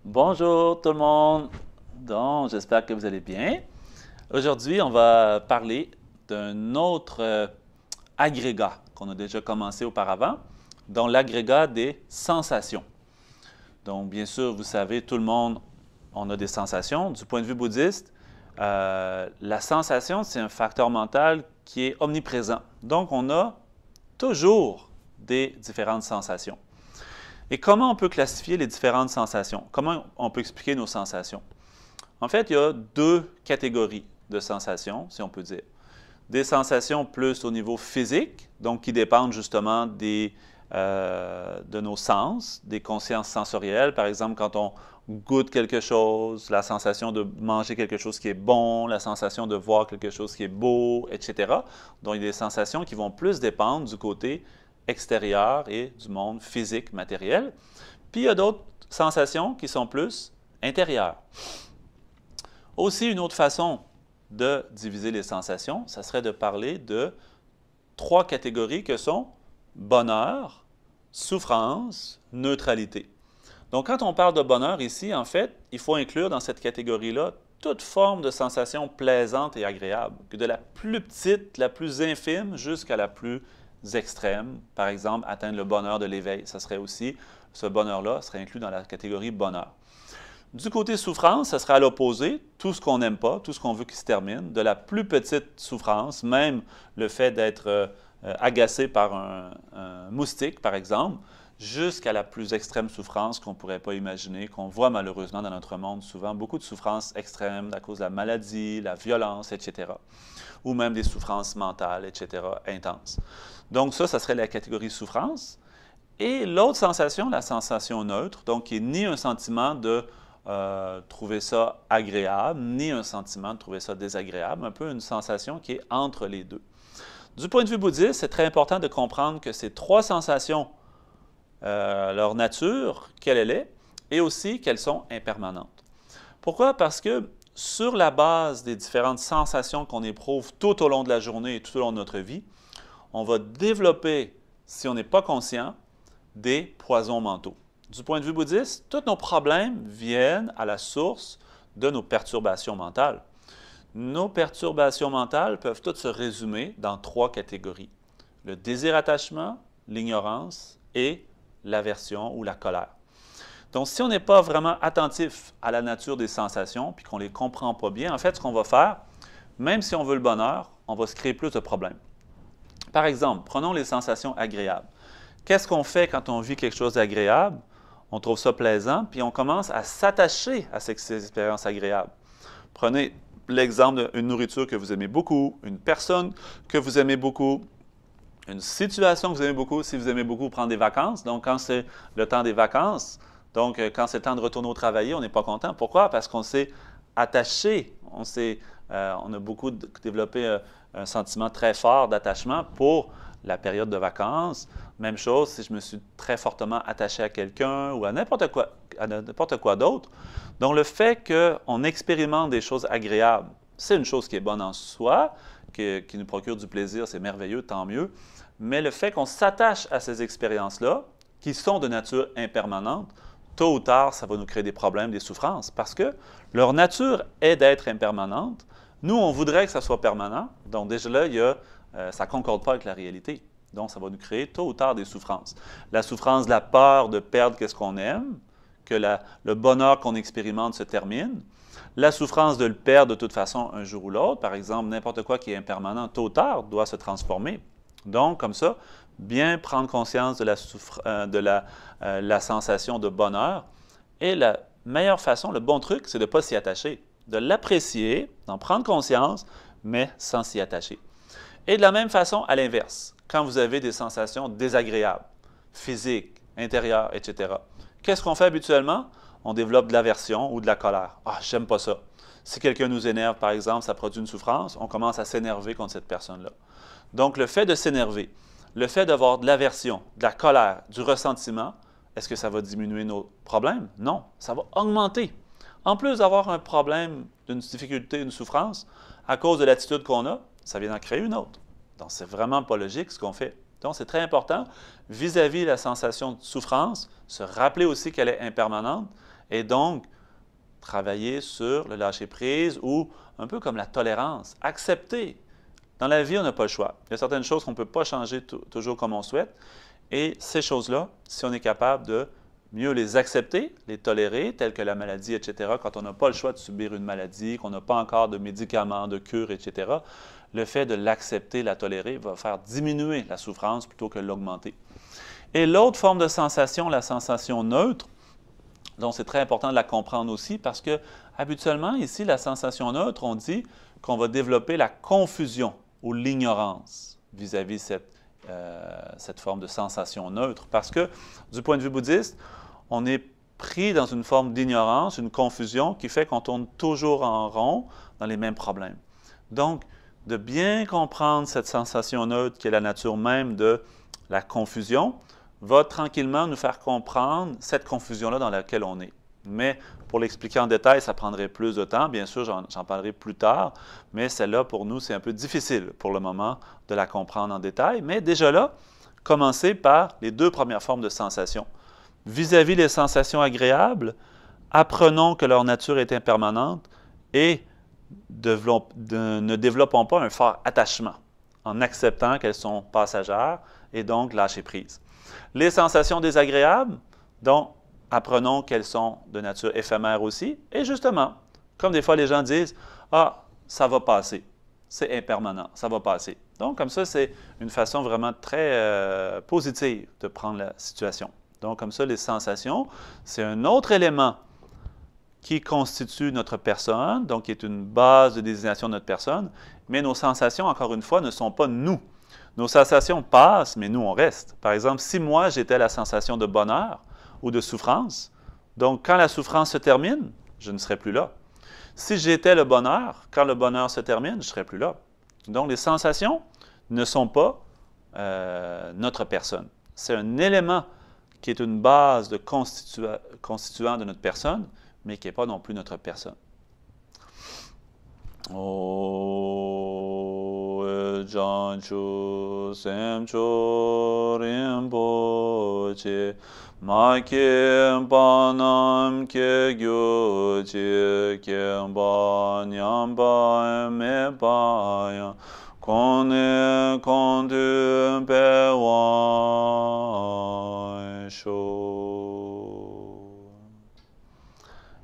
Bonjour tout le monde. Donc, j'espère que vous allez bien. Aujourd'hui, on va parler d'un autre agrégat qu'on a déjà commencé auparavant, donc l'agrégat des sensations. Donc, bien sûr, vous savez, tout le monde, on a des sensations. Du point de vue bouddhiste, la sensation, c'est un facteur mental qui est omniprésent. Donc, on a toujours des différentes sensations. Et comment on peut classifier les différentes sensations? Comment on peut expliquer nos sensations? En fait, il y a deux catégories de sensations, si on peut dire. Des sensations plus au niveau physique, donc qui dépendent justement de nos sens, des consciences sensorielles. Par exemple, quand on goûte quelque chose, la sensation de manger quelque chose qui est bon, la sensation de voir quelque chose qui est beau, etc. Donc, il y a des sensations qui vont plus dépendre du côté extérieur et du monde physique, matériel. Puis, il y a d'autres sensations qui sont plus intérieures. Aussi, une autre façon de diviser les sensations, ça serait de parler de trois catégories que sont bonheur, souffrance, neutralité. Donc, quand on parle de bonheur ici, en fait, il faut inclure dans cette catégorie-là toute forme de sensation plaisante et agréable, de la plus petite, la plus infime, jusqu'à la plus extrême. Par exemple, atteindre le bonheur de l'éveil. Ça serait aussi, ce bonheur-là serait inclus dans la catégorie bonheur. Du côté souffrance, ce serait à l'opposé, tout ce qu'on n'aime pas, tout ce qu'on veut qui se termine, de la plus petite souffrance, même le fait d'être agacé par un moustique, par exemple, jusqu'à la plus extrême souffrance qu'on ne pourrait pas imaginer, qu'on voit malheureusement dans notre monde souvent, beaucoup de souffrances extrêmes à cause de la maladie, la violence, etc. Ou même des souffrances mentales, etc., intenses. Donc ça serait la catégorie souffrance. Et l'autre sensation, la sensation neutre, donc qui n'est ni un sentiment de trouver ça agréable, ni un sentiment de trouver ça désagréable, un peu une sensation qui est entre les deux. Du point de vue bouddhiste, c'est très important de comprendre que ces trois sensations, leur nature, quelle elle est, et aussi qu'elles sont impermanentes. Pourquoi? Parce que sur la base des différentes sensations qu'on éprouve tout au long de la journée et tout au long de notre vie, on va développer, si on n'est pas conscient, des poisons mentaux. Du point de vue bouddhiste, tous nos problèmes viennent à la source de nos perturbations mentales. Nos perturbations mentales peuvent toutes se résumer dans trois catégories. Le désir-attachement, l'ignorance et l'aversion ou la colère. Donc, si on n'est pas vraiment attentif à la nature des sensations puis qu'on ne les comprend pas bien, en fait, ce qu'on va faire, même si on veut le bonheur, on va se créer plus de problèmes. Par exemple, prenons les sensations agréables. Qu'est-ce qu'on fait quand on vit quelque chose d'agréable? On trouve ça plaisant, puis on commence à s'attacher à ces expériences agréables. Prenez l'exemple d'une nourriture que vous aimez beaucoup, une personne que vous aimez beaucoup, une situation que vous aimez beaucoup, si vous aimez beaucoup prendre des vacances. Donc, quand c'est le temps des vacances, donc quand c'est le temps de retourner au travail, on n'est pas content. Pourquoi? Parce qu'on s'est attaché, on a beaucoup développé un sentiment très fort d'attachement pour la période de vacances. Même chose si je me suis très fortement attaché à quelqu'un ou à n'importe quoi d'autre. Donc, le fait qu'on expérimente des choses agréables, c'est une chose qui est bonne en soi, qui nous procure du plaisir, c'est merveilleux, tant mieux. Mais le fait qu'on s'attache à ces expériences-là, qui sont de nature impermanente, tôt ou tard, ça va nous créer des problèmes, des souffrances, parce que leur nature est d'être impermanente. Nous, on voudrait que ça soit permanent. Donc, déjà là, ça ne concorde pas avec la réalité. Donc, ça va nous créer tôt ou tard des souffrances. La souffrance de la peur de perdre ce qu'on aime, que le bonheur qu'on expérimente se termine. La souffrance de le perdre de toute façon un jour ou l'autre. Par exemple, n'importe quoi qui est impermanent, tôt ou tard, doit se transformer. Donc, comme ça, bien prendre conscience de la sensation de bonheur. Et la meilleure façon, le bon truc, c'est de ne pas s'y attacher. De l'apprécier, d'en prendre conscience, mais sans s'y attacher. Et de la même façon, à l'inverse, quand vous avez des sensations désagréables, physiques, intérieures, etc., qu'est-ce qu'on fait habituellement? On développe de l'aversion ou de la colère. « Ah, j'aime pas ça. » Si quelqu'un nous énerve, par exemple, ça produit une souffrance, on commence à s'énerver contre cette personne-là. Donc, le fait de s'énerver, le fait d'avoir de l'aversion, de la colère, du ressentiment, est-ce que ça va diminuer nos problèmes? Non, ça va augmenter. En plus d'avoir un problème, d'une difficulté, une souffrance, à cause de l'attitude qu'on a, ça vient d'en créer une autre. Donc, c'est vraiment pas logique ce qu'on fait. Donc, c'est très important, vis-à-vis de la sensation de souffrance, se rappeler aussi qu'elle est impermanente Et donc, travailler sur le lâcher-prise ou un peu comme la tolérance, accepter. Dans la vie, on n'a pas le choix. Il y a certaines choses qu'on ne peut pas changer toujours comme on souhaite. Et ces choses-là, si on est capable de mieux les accepter, les tolérer, telles que la maladie, etc., quand on n'a pas le choix de subir une maladie, qu'on n'a pas encore de médicaments, de cure, etc., le fait de l'accepter, la tolérer, va faire diminuer la souffrance plutôt que l'augmenter. Et l'autre forme de sensation, la sensation neutre, donc c'est très important de la comprendre aussi parce que habituellement, ici, la sensation neutre, on dit qu'on va développer la confusion ou l'ignorance vis-à-vis cette forme de sensation neutre. Parce que du point de vue bouddhiste, on est pris dans une forme d'ignorance, une confusion qui fait qu'on tourne toujours en rond dans les mêmes problèmes. Donc, de bien comprendre cette sensation neutre qui est la nature même de la confusion, va tranquillement nous faire comprendre cette confusion-là dans laquelle on est. Mais pour l'expliquer en détail, ça prendrait plus de temps. Bien sûr, j'en parlerai plus tard, mais celle-là, pour nous, c'est un peu difficile pour le moment de la comprendre en détail. Mais déjà là, commencez par les deux premières formes de sensations. Vis-à-vis les sensations agréables, apprenons que leur nature est impermanente et ne développons pas un fort attachement en acceptant qu'elles sont passagères et donc lâcher prise. Les sensations désagréables, donc apprenons qu'elles sont de nature éphémère aussi. Et justement, comme des fois les gens disent « Ah, ça va passer, c'est impermanent, ça va passer ». Donc comme ça, c'est une façon vraiment très positive de prendre la situation. Donc comme ça, les sensations, c'est un autre élément qui constitue notre personne, donc qui est une base de désignation de notre personne, mais nos sensations, encore une fois, ne sont pas nous. Nos sensations passent, mais nous, on reste. Par exemple, si moi, j'étais la sensation de bonheur ou de souffrance, donc quand la souffrance se termine, je ne serai plus là. Si j'étais le bonheur, quand le bonheur se termine, je ne serai plus là. Donc, les sensations ne sont pas notre personne. C'est un élément qui est une base de constituant de notre personne, mais qui n'est pas non plus notre personne. O Janchu Semcho Rinpoche Ma Panam Ke Gyoche Kemba Nyamba Me Paya Kone Kondu Pewa Sho.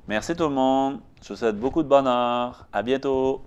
Merci tout le monde. Je vous souhaite beaucoup de bonheur. À bientôt.